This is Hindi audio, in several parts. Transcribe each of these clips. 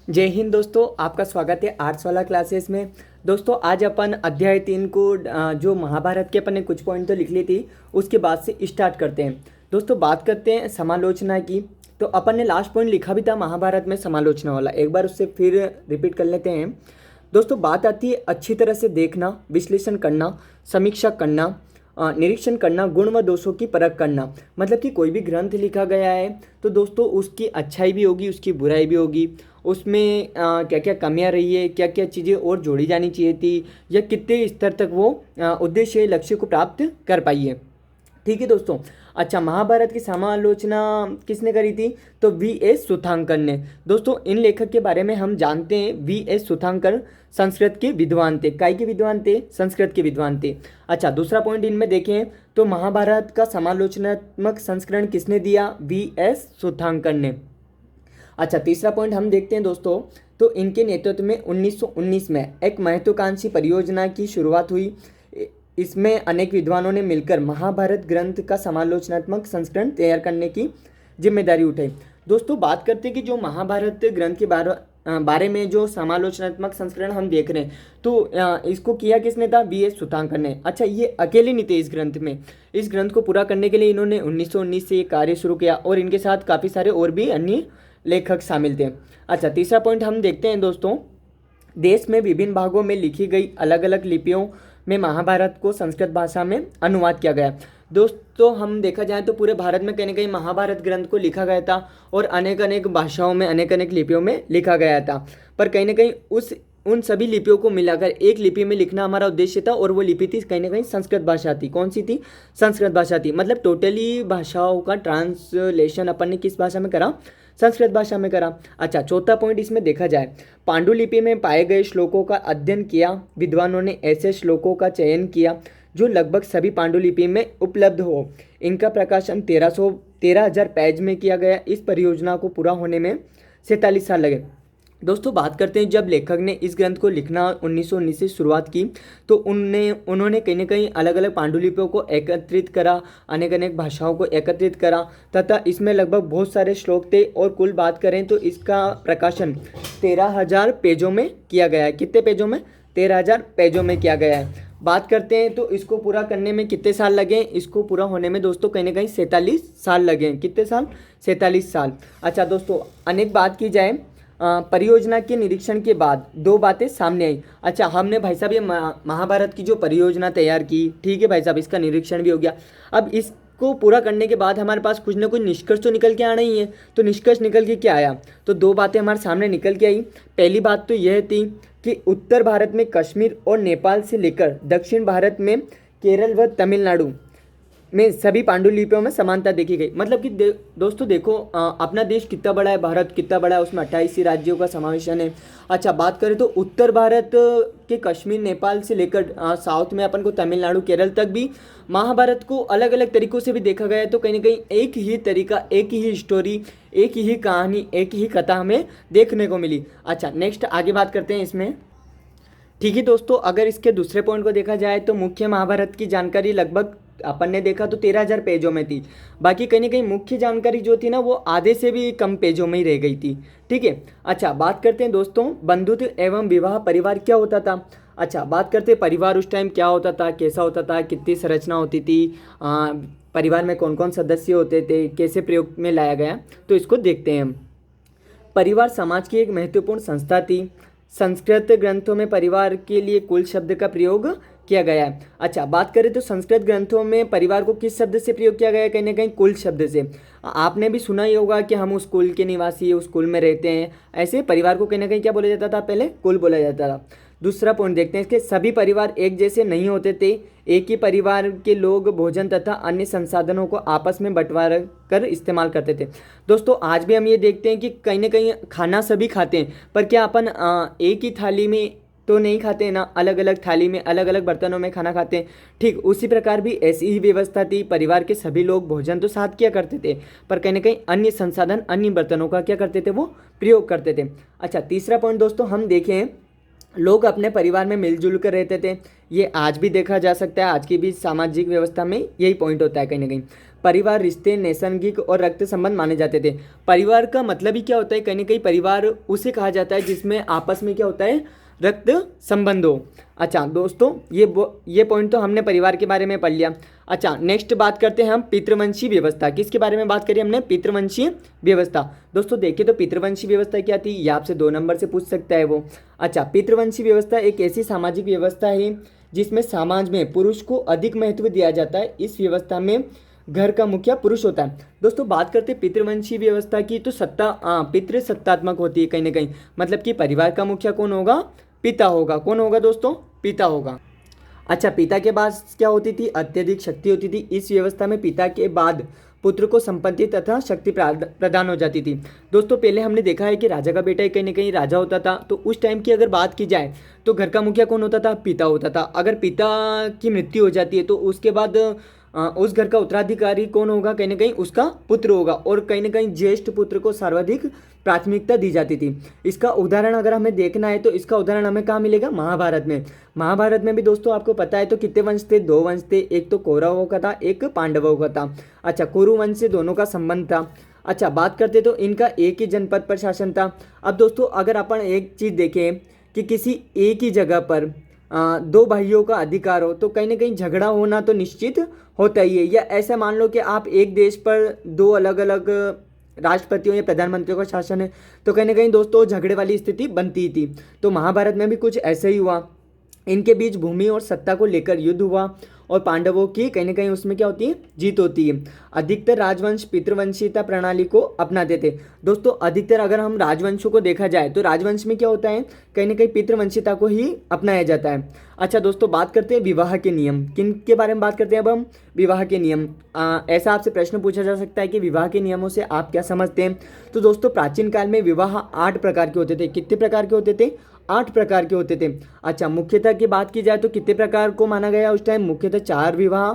जय हिंद दोस्तों, आपका स्वागत है आर्ट्स वाला क्लासेस में। दोस्तों आज अपन अध्याय 3 को जो महाभारत के अपन ने कुछ पॉइंट तो लिख ली थी, उसके बाद से स्टार्ट करते हैं। दोस्तों बात करते हैं समालोचना की। तो अपन ने लास्ट पॉइंट लिखा भी था महाभारत में समालोचना वाला, एक बार उससे फिर रिपीट कर लेते हैं। दोस्तों बात आती है अच्छी तरह से देखना, विश्लेषण करना, समीक्षा करना, निरीक्षण करना, गुण व दोषों की परख करना। मतलब कि कोई भी ग्रंथ लिखा गया है तो दोस्तों उसकी अच्छाई भी होगी, उसकी बुराई भी होगी, उसमें क्या क्या कमियां रही है, क्या क्या चीज़ें और जोड़ी जानी चाहिए थी, या कितने स्तर तक वो उद्देश्य लक्ष्य को प्राप्त कर पाई है। ठीक है दोस्तों। अच्छा, महाभारत की समालोचना किसने करी थी? तो V.S. सुथांकर ने। दोस्तों इन लेखक के बारे में हम जानते हैं, V.S. सुथांकर संस्कृत के विद्वान थे। काय के विद्वान थे? संस्कृत के विद्वान थे। अच्छा, दूसरा पॉइंट इनमें देखें तो महाभारत का समालोचनात्मक संस्करण किसने दिया? V.S. सुथांकर ने। अच्छा, तीसरा पॉइंट हम देखते हैं दोस्तों, तो इनके नेतृत्व में 1919 में एक महत्वाकांक्षी परियोजना की शुरुआत हुई। इसमें अनेक विद्वानों ने मिलकर महाभारत ग्रंथ का समालोचनात्मक संस्करण तैयार करने की जिम्मेदारी उठाई। दोस्तों बात करते हैं कि जो महाभारत ग्रंथ के बारे में जो समालोचनात्मक संस्करण हम देख रहे हैं, तो इसको किया किसने था? V.S. सुथांकर ने। अच्छा, ये अकेले नहीं थे इस ग्रंथ में। इस ग्रंथ को पूरा करने के लिए इन्होंने 1919 से ये कार्य शुरू किया और इनके साथ काफ़ी सारे और भी अन्य लेखक शामिल थे। अच्छा, तीसरा पॉइंट हम देखते हैं दोस्तों, देश में विभिन्न भागों में लिखी गई अलग अलग लिपियों में महाभारत को संस्कृत भाषा में अनुवाद किया गया। दोस्तों हम देखा जाए तो पूरे भारत में कहीं ना कहीं महाभारत ग्रंथ को लिखा गया था और अनेक अनेक भाषाओं में, अनेक अनेक लिपियों में लिखा गया था। पर कहीं ना कहीं उन सभी लिपियों को मिलाकर एक लिपि में लिखना हमारा उद्देश्य था, और वो लिपि थी कहीं ना कहीं संस्कृत भाषा थी। कौन सी थी? संस्कृत भाषा थी। मतलब टोटली भाषाओं का ट्रांसलेशन अपन ने किस भाषा में करा? संस्कृत भाषा में करा। अच्छा, चौथा पॉइंट इसमें देखा जाए, पांडुलिपि में पाए गए श्लोकों का अध्ययन किया। विद्वानों ने ऐसे श्लोकों का चयन किया जो लगभग सभी पांडुलिपि में उपलब्ध हो। इनका प्रकाशन 13,000 पेज में किया गया। इस परियोजना को पूरा होने में 47 साल लगे। दोस्तों बात करते हैं, जब लेखक ने इस ग्रंथ को लिखना 1919 से शुरुआत की, तो उन्होंने कहीं ना कहीं अलग अलग पांडुलिपियों को एकत्रित करा, अनेक अनेक भाषाओं को एकत्रित करा, तथा इसमें लगभग बहुत सारे श्लोक थे। और कुल बात करें तो इसका प्रकाशन 13,000 पेजों में किया गया है। कितने पेजों में? 13,000 पेजों में किया गया है। बात करते हैं तो इसको पूरा करने में कितने साल लगे? इसको पूरा होने में दोस्तों कहीं ना कहीं 47 साल लगे। कितने साल? 47 साल। अच्छा दोस्तों, अनेक बात की जाए, परियोजना के निरीक्षण के बाद दो बातें सामने आई। अच्छा, हमने भाई साहब ये महाभारत की जो परियोजना तैयार की, ठीक है भाई साहब, इसका निरीक्षण भी हो गया। अब इसको पूरा करने के बाद हमारे पास कुछ ना कुछ निष्कर्ष तो निकल के आना ही है। तो निष्कर्ष निकल के क्या आया? तो दो बातें हमारे सामने निकल के आई। पहली बात तो यह थी कि उत्तर भारत में कश्मीर और नेपाल से लेकर दक्षिण भारत में केरल व तमिलनाडु में सभी पांडुलिपियों में समानता देखी गई। मतलब कि दोस्तों देखो, अपना देश कितना बड़ा है, भारत कितना बड़ा है, उसमें 28 राज्यों का समावेशन है। अच्छा, बात करें तो उत्तर भारत के कश्मीर, नेपाल से लेकर साउथ में अपन को तमिलनाडु, केरल तक भी महाभारत को अलग अलग तरीकों से भी देखा गया है। तो कहीं ना कहीं एक ही तरीका, एक ही स्टोरी, एक ही कहानी, एक ही कथा हमें देखने को मिली। अच्छा, नेक्स्ट आगे बात करते हैं इसमें। ठीक है दोस्तों, अगर इसके दूसरे पॉइंट को देखा जाए तो मुख्य महाभारत की जानकारी लगभग अपन ने देखा तो 13,000 पेजों में थी। बाकी कहीं ना कहीं मुख्य जानकारी जो थी ना, वो आधे से भी कम पेजों में ही रह गई थी। ठीक है। अच्छा, बात करते हैं दोस्तों, बंधुत्व एवं विवाह परिवार क्या होता था। अच्छा, बात करते हैं परिवार उस टाइम क्या होता था, कैसा होता था, कितनी संरचना होती थी, परिवार में कौन कौन सदस्य होते थे, कैसे प्रयोग में लाया गया, तो इसको देखते हैं हम। परिवार समाज की एक महत्वपूर्ण संस्था थी। संस्कृत ग्रंथों में परिवार के लिए कुल शब्द का प्रयोग किया गया है। अच्छा, बात करें तो संस्कृत ग्रंथों में परिवार को किस शब्द से प्रयोग किया गया है? कहीं ना कहीं कुल शब्द से। आपने भी सुना ही होगा कि हम उस कुल के निवासी, उस कुल में रहते हैं। ऐसे परिवार को कहीं ना कहीं क्या बोला जाता था? पहले कुल बोला जाता था। दूसरा पॉइंट देखते हैं इसके, सभी परिवार एक जैसे नहीं होते थे। एक ही परिवार के लोग भोजन तथा अन्य संसाधनों को आपस में बंटवारा कर इस्तेमाल करते थे। दोस्तों आज भी हम ये देखते हैं कि कहीं ना कहीं खाना सभी खाते हैं, पर क्या अपन एक ही थाली में तो नहीं खाते हैं ना, अलग अलग थाली में, अलग अलग बर्तनों में खाना खाते हैं। ठीक उसी प्रकार भी ऐसी ही व्यवस्था थी। परिवार के सभी लोग भोजन तो साथ किया करते थे, पर कहीं ना कहीं अन्य संसाधन, अन्य बर्तनों का क्या करते थे? वो प्रयोग करते थे। अच्छा, तीसरा पॉइंट दोस्तों हम देखें, लोग अपने परिवार में मिलजुल कर रहते थे। ये आज भी देखा जा सकता है, आज की भी सामाजिक व्यवस्था में यही पॉइंट होता है कहीं ना कहीं। परिवार रिश्ते नैसर्गिक और रक्त संबंध माने जाते थे। परिवार का मतलब ही क्या होता है, कहीं ना कहीं परिवार उसे कहा जाता है जिसमें आपस में क्या होता है, रक्त संबंध हो। अच्छा दोस्तों, ये पॉइंट तो हमने परिवार के बारे में पढ़ लिया। अच्छा नेक्स्ट बात करते हैं हम पितृवंशी व्यवस्था। किसके बारे में बात करी हमने, पितृवंशी व्यवस्था। दोस्तों देखिए तो पितृवंशी व्यवस्था क्या थी, ये आपसे 2 नंबर से पूछ सकता है वो। अच्छा, पितृवंशी व्यवस्था एक ऐसी सामाजिक व्यवस्था है जिसमें समाज में पुरुष को अधिक महत्व दिया जाता है। इस व्यवस्था में घर का मुखिया पुरुष होता है। दोस्तों बात करते हैं पितृवंशी व्यवस्था की, तो पितृ सत्तात्मक होती है कहीं ना कहीं, मतलब कि परिवार का मुखिया कौन होगा, पिता होगा। कौन होगा दोस्तों, पिता होगा। अच्छा, पिता के बाद क्या होती थी, अत्यधिक शक्ति होती थी। इस व्यवस्था में पिता के बाद पुत्र को संपत्ति तथा शक्ति प्रदान हो जाती थी। दोस्तों पहले हमने देखा है कि राजा का बेटा ही कहीं ना कहीं राजा होता था, तो उस टाइम की अगर बात की जाए तो घर का मुखिया कौन होता था, पिता होता था। अगर पिता की मृत्यु हो जाती है तो उसके बाद उस घर का उत्तराधिकारी कौन होगा, कहीं ना कहीं उसका पुत्र होगा, और कहीं ना कहीं ज्येष्ठ पुत्र को सर्वाधिक प्राथमिकता दी जाती थी। इसका उदाहरण अगर हमें देखना है तो इसका उदाहरण हमें कहाँ मिलेगा, महाभारत में। महाभारत में भी दोस्तों आपको पता है तो कितने वंश थे, 2 वंश थे, एक तो कौरवों का था, एक पांडवों का था। अच्छा, कुरु वंश से दोनों का संबंध था। अच्छा बात करते तो इनका एक ही जनपद पर शासन था। अब दोस्तों अगर अपन एक चीज़ देखें कि किसी एक ही जगह पर 2 भाइयों का अधिकार हो तो कहीं ना कहीं झगड़ा होना तो निश्चित होता ही है। या ऐसा मान लो कि आप एक देश पर 2 अलग अलग राष्ट्रपतियों या प्रधानमंत्रियों का शासन है तो कहीं ना कहीं दोस्तों झगड़े वाली स्थिति बनती थी। तो महाभारत में भी कुछ ऐसा ही हुआ, इनके बीच भूमि और सत्ता को लेकर युद्ध हुआ और पांडवों की कहीं ना कहीं उसमें क्या होती है, जीत होती है। अधिकतर राजवंश पितृवंशीयता प्रणाली को अपनाते थे। दोस्तों अधिकतर अगर हम राजवंशों को देखा जाए तो राजवंश में क्या होता है, कहीं ना कहीं पितृवंशीयता को ही अपनाया जाता है। अच्छा दोस्तों बात करते हैं विवाह के नियम। किन के बारे में बात करते हैं अब हम, विवाह के नियम। ऐसा आपसे प्रश्न पूछा जा सकता है कि विवाह के नियमों से आप क्या समझते हैं। तो दोस्तों प्राचीन काल में विवाह 8 प्रकार के होते थे। कितने प्रकार के होते थे, 8 प्रकार के होते थे। अच्छा मुख्यतः की बात की जाए तो कितने प्रकार को माना गया उस टाइम, मुख्यतः 4 विवाह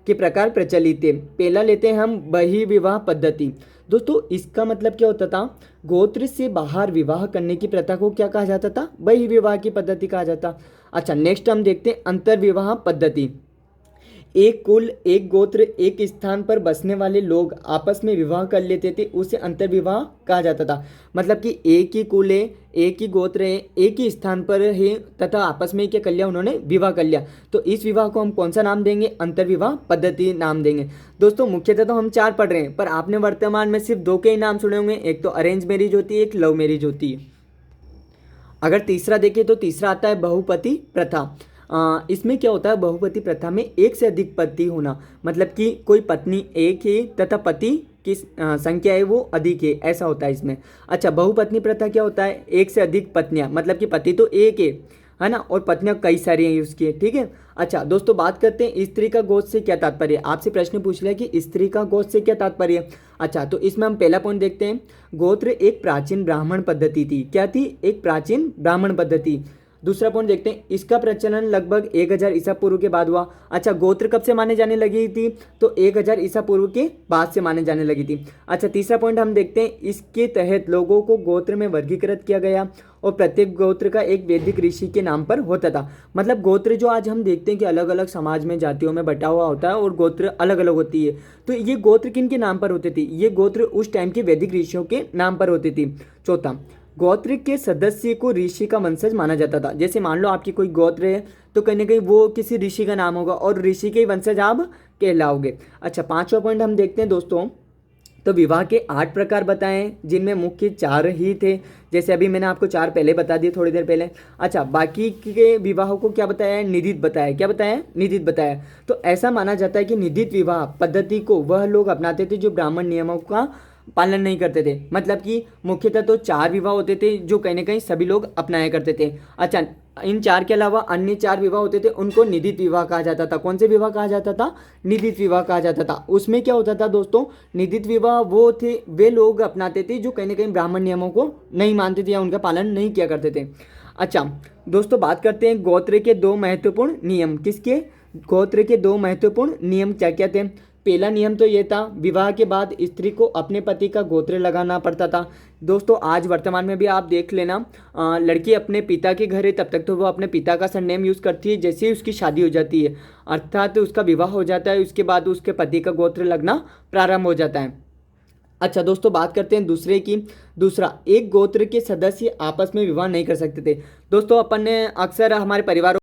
के प्रकार प्रचलित थे। पहला लेते हैं हम बहिर्विवाह पद्धति। दोस्तों इसका मतलब क्या होता था, गोत्र से बाहर विवाह करने की प्रथा को क्या कहा जाता था, बहिर्विवाह की पद्धति कहा जाता। अच्छा नेक्स्ट हम देखते हैं अंतर्विवाह पद्धति। एक कुल, एक गोत्र, एक स्थान पर बसने वाले लोग आपस में विवाह कर लेते थे, उसे अंतर्विवाह कहा जाता था। मतलब कि एक ही कुल है, एक ही गोत्र है, एक ही स्थान पर है तथा आपस में क्या कर लिया उन्होंने, विवाह कर लिया, तो इस विवाह को हम कौन सा नाम देंगे, अंतर्विवाह पद्धति नाम देंगे। दोस्तों मुख्यतः तो हम 4 पढ़ रहे हैं पर आपने वर्तमान में सिर्फ 2 के ही नाम सुने होंगे, एक तो अरेंज मैरिज होती है, एक लव मैरिज होती है। अगर तीसरा देखें तो तीसरा आता है बहुपति प्रथा। इसमें क्या होता है, बहुपति प्रथा में एक से अधिक पति होना, मतलब कि कोई पत्नी एक है तथा पति की संख्या है वो अधिक है, ऐसा होता है इसमें। अच्छा बहुपत्नी प्रथा क्या होता है, एक से अधिक पत्नियां, मतलब कि पति तो एक है ना, और पत्नियां कई सारी हैं उसकी, ठीक है। अच्छा दोस्तों बात करते हैं स्त्री का गोत्र से क्या तात्पर्य। आपसे प्रश्न पूछ लिया कि स्त्री का गोत्र से क्या तात्पर्य। अच्छा तो इसमें हम पहला पॉइंट देखते हैं, गोत्र एक प्राचीन ब्राह्मण पद्धति थी। क्या थी, एक प्राचीन ब्राह्मण पद्धति। दूसरा पॉइंट देखते हैं, इसका प्रचलन लगभग 1000 ईसा पूर्व के बाद हुआ। अच्छा गोत्र कब से माने जाने लगी थी, तो 1000 ईसा पूर्व के बाद से माने जाने लगी थी। अच्छा तीसरा पॉइंट हम देखते हैं, इसके तहत लोगों को गोत्र में वर्गीकृत किया गया और प्रत्येक गोत्र का एक वैदिक ऋषि के नाम पर होता था। मतलब गोत्र जो आज हम देखते हैं कि अलग अलग समाज में जातियों में बटा हुआ होता है और गोत्र अलग अलग होती है, तो ये गोत्र किन के नाम पर होते थे, ये गोत्र उस टाइम के वैदिक ऋषियों के नाम पर होती थी। चौथा, गोत्र के सदस्य को ऋषि का वंशज माना जाता था। जैसे मान लो आपकी कोई गोत्र है तो कहीं ना कहीं वो किसी ऋषि का नाम होगा और ऋषि के वंशज आप कहलाओगे। अच्छा पांचवा पॉइंट हम देखते हैं दोस्तों, तो विवाह के 8 प्रकार बताएं जिनमें मुख्य 4 ही थे, जैसे अभी मैंने आपको 4 पहले बता दिए थोड़ी देर पहले। अच्छा बाकी के विवाहों को क्या बताया है, निदित बताया। क्या बताया, निदित बताया। तो ऐसा माना जाता है कि निदित विवाह पद्धति को वह लोग अपनाते थे जो ब्राह्मण नियमों का पालन नहीं करते थे। मतलब कि मुख्यतः तो 4 विवाह होते थे जो कहीं ना कहीं सभी लोग अपनाया करते थे। अच्छा इन 4 के अलावा अन्य 4 विवाह होते थे उनको निदित विवाह कहा जाता था। कौन से विवाह कहा जाता था, निदित विवाह कहा जाता था। उसमें क्या होता था दोस्तों, निदित विवाह वो थे वे लोग अपनाते थे जो कहीं ना कहीं ब्राह्मण नियमों को नहीं मानते थे या उनका पालन नहीं किया करते थे। अच्छा दोस्तों बात करते हैं गोत्र के 2 महत्वपूर्ण नियम। किसके, गोत्र के 2 महत्वपूर्ण नियम क्या क्या थे। पहला नियम तो ये था, विवाह के बाद स्त्री को अपने पति का गोत्र लगाना पड़ता था। दोस्तों आज वर्तमान में भी आप देख लेना, लड़की अपने पिता के घर है तब तक तो वो अपने पिता का सरनेम यूज़ करती है। जैसे ही उसकी शादी हो जाती है अर्थात उसका विवाह हो जाता है, उसके बाद उसके पति का गोत्र लगना प्रारंभ हो जाता है। अच्छा दोस्तों, बात करते हैं दूसरे की। दूसरा, एक गोत्र के सदस्य आपस में विवाह नहीं कर सकते थे। दोस्तों अपन ने अक्सर हमारे परिवारों